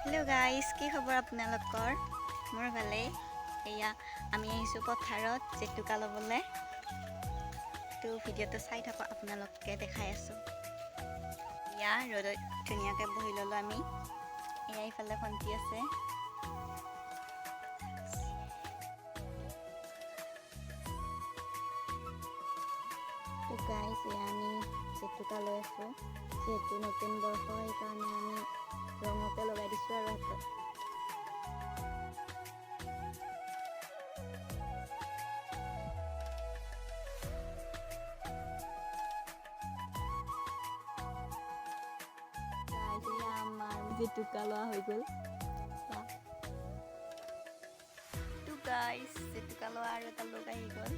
Hello' guys, কি খবৰ আপোনালোকৰ? মোৰ ভালেই। এয়া আমি আহিছোঁ পথাৰত জেতুকা ল'বলৈ। তো ভিডিঅ'টো চাই থাকক, আপোনালোকে দেখাই আছোঁ। এয়া ৰ'দত ধুনীয়াকৈ বহি ল'লোঁ আমি। এয়া ইফালে ভণ্টি আছে। তো গাইজ, এয়া আমি জেতুকা লৈ আছোঁ। যিহেতু নতুন বৰ্ষ, সেইকাৰণে আমি ৰঙতে লগাই দিছোঁ আৰু হাতত। আমাৰ জেতুকা লোৱা হৈ গ'ল। তো গাইজ, জেতুকা লোৱা আৰু এটা লগ আহি গ'ল।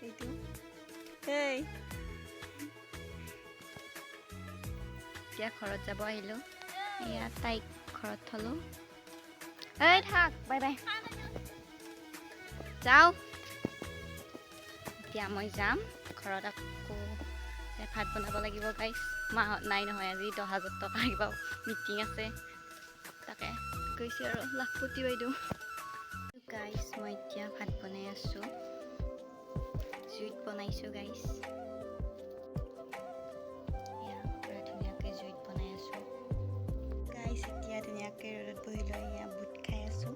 এইটো এই এতিয়া ঘৰত যাব আহিলোঁ। এয়া তাইক ঘৰত থলোঁ। এই থাক, বাই বাই, যাওঁ। এতিয়া মই যাম ঘৰত, আকৌ ভাত বনাব লাগিব গাইজ। মাহঁত নাই নহয়, আজি 10,000 টকা কিবা মিটিং আছে, তাকে গৈছোঁ আৰু লাখপতি বাইদেউ। গাইজ, মই এতিয়া ভাত বনাই আছোঁ। জুইত বনাইছোঁ গাইজ। ধুনীয়াকৈ জুইত বনাই আছোঁ গাইজ। এতিয়া ধুনীয়াকৈ ৰ'দত বহি লৈ এয়া বুট খাই আছোঁ।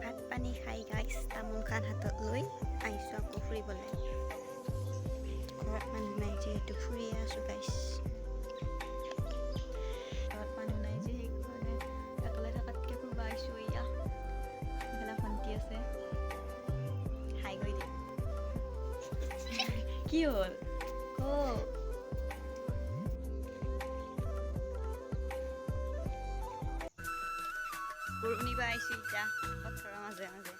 ভাত পানী খাই গাইজ তামোল খান হাতত লৈ আহিছোঁ আকৌ ফুৰিবলৈ। ঘৰত মানুহ নাই যিহেতু ফুৰিয়ে আছোঁ গাইজ। ঘৰত মানুহ নাই যে সেইকাৰণে অকলে থকাতকৈ ফুৰিব আহিছোঁ। এয়া এইফালে ভণ্টি আছে, হাই কৰি দে। কি হ'ল? গৰু নিব আহিছোঁ এতিয়া পথাৰৰ মাজে মাজে।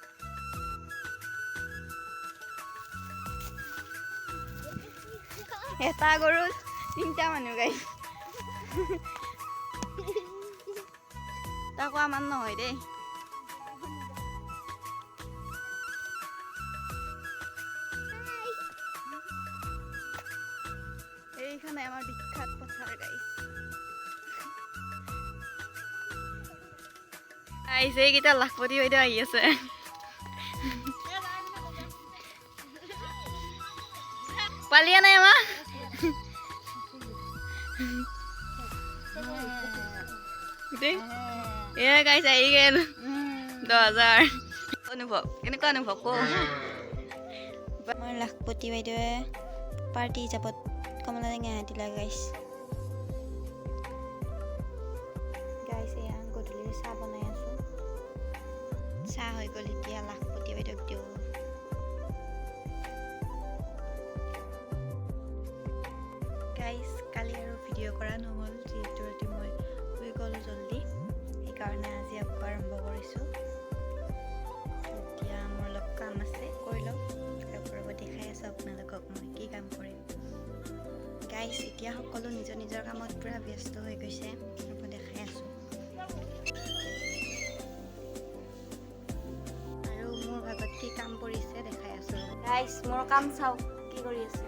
এটা গৰু 3টা মানুহ গাই। তাকো আমাৰ নহয় দেই। এইখানে আমাৰ বিখ্যাত পথাৰ গাইছ। আহিছে এইকেইটা লাখপতি বাইদেউ আহি আছে। পালিয়া নাই আমাৰ। এয়া গাইছ আহি গেল 10,000। অনুভৱ কেনেকুৱা অনুভৱ ক? আমাৰ লাখপতি বাইদেৱে পাৰ্টি হিচাপত কমলা টেঙা দিলা গাইছ। গাইছ এয়া গধূলি চাহ বনাই আছোঁ। চাহ হৈ গ'ল, এতিয়া লাখপতি বাইদেউক দিওঁ। গাইছ, কালি আৰু ভিডিঅ' কৰা নহ'ল যিহেতু ৰাতি মই শুই গ'লোঁ জল্দি, সেইকাৰণে আজি আকৌ আৰম্ভ কৰিছোঁ। এতিয়া মোৰ অলপ কাম আছে, কৰি লওঁ। তাৰপৰা দেখাই আছোঁ আপোনালোকক মই কি কাম কৰিম। গাইছ, এতিয়া সকলো নিজৰ নিজৰ কামত পূৰা ব্যস্ত হৈ গৈছে, মই দেখাই আছোঁ। আৰু মোৰ ভাগত কি কাম পৰিছে দেখাই আছোঁ। গাইছ, মোৰ কাম চাওক কি কৰি আছে।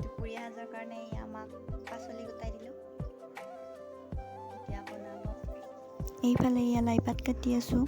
দুপৰীয়া সাজৰ কাৰণে আমাক পাচলি গোটাই দিলোঁ। এতিয়া বনাব। এইফালে লাই পাত কাটি আছোঁ।